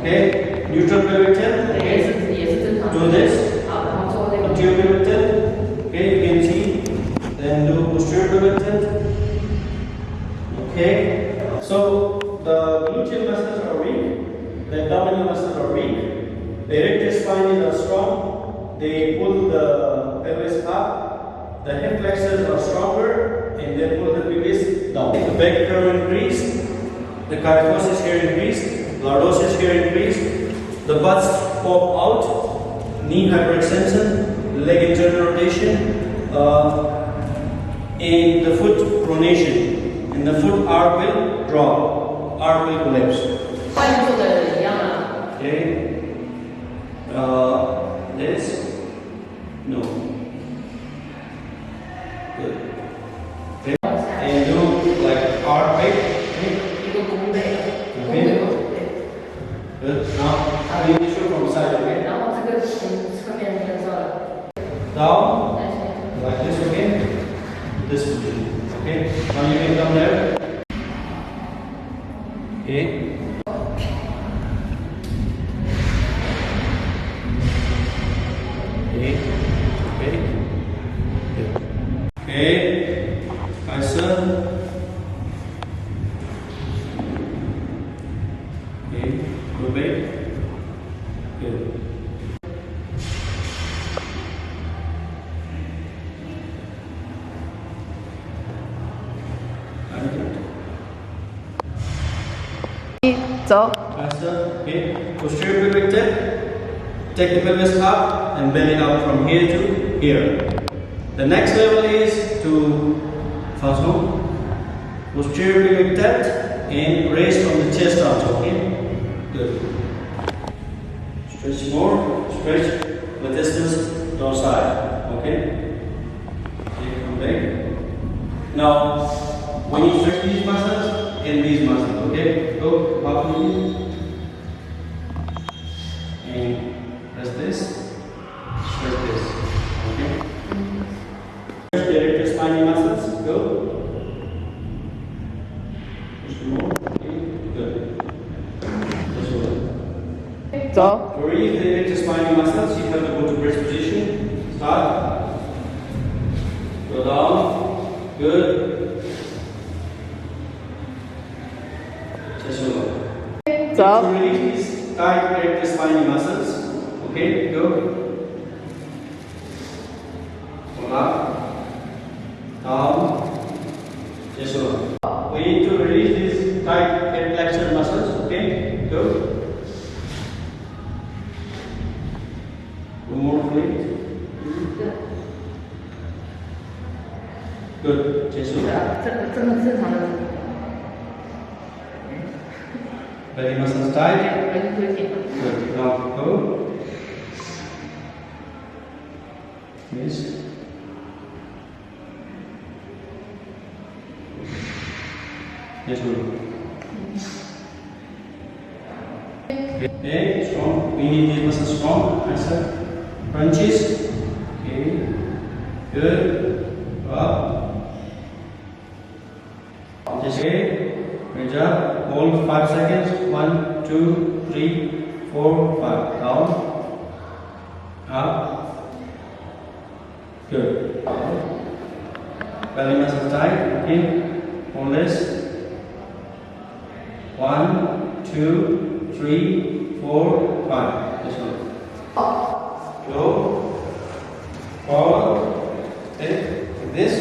Okay, neutral pelvic tilt. Do this. Anterior pelvic tilt. Okay, you can see. Then do posterior pelvic tilt. Okay. So the gluteal muscles are weak. The abdominal muscles are weak. The erector spine are strong. They pull the pelvis up. The hip flexors are stronger, and they pull the pelvis down. The back curve increased. The khyposis here increased. Lordosis here increased. The butts pop out. Knee hyperextension. Leg internal rotation. And the foot pronation. And the foot arc will drop. Arc will collapse. Okay. This. No. Good. Okay. And do like arc back. Okay. Good. Now, we need to show from side. Okay. Down. Like this. Okay. This position. Okay. Now you can come there. Okay. Okay, Kaiser. Okay, go back. Good. Kaiser. Okay, posterior pelvic tilt. Take the pelvis up and bend it up from here to here. The next level is to first one, posterior pelvic tilt and raise from the chest out. Okay, good. Stretch more, stretch the distance dorsal. Okay, come back. Now, when you stretch these muscles and these muscles, okay, go up and press this, stretch this. Okay. The erector spine muscles, go. Push more. Okay. Good. This way. So, To release the erector spine muscles, you have to go to brace position. Start. Go down. Good. Just over. so. To release these tight erector spine muscles. Okay, go. Pull up. Down, just over. We need to release these tight head flexor muscles. Okay, go. One more, please. Good, just over. Belly muscles tight. Good. Now go. Yes. Yes, good. Okay, strong. We need these muscles strong. I said. Crunches. Okay. Good. Up. Just okay. Good job. Hold 5 seconds. 1, 2, 3, 4, 5. Down. Up. Good. Belly muscles tight. Okay. Hold this. 1, 2, 3, 4, 5. This one. Go. Forward. Like this.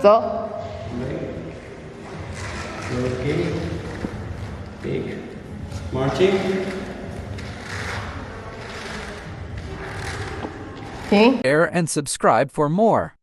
So. Okay. Big. Marching. Okay. Share and subscribe for more.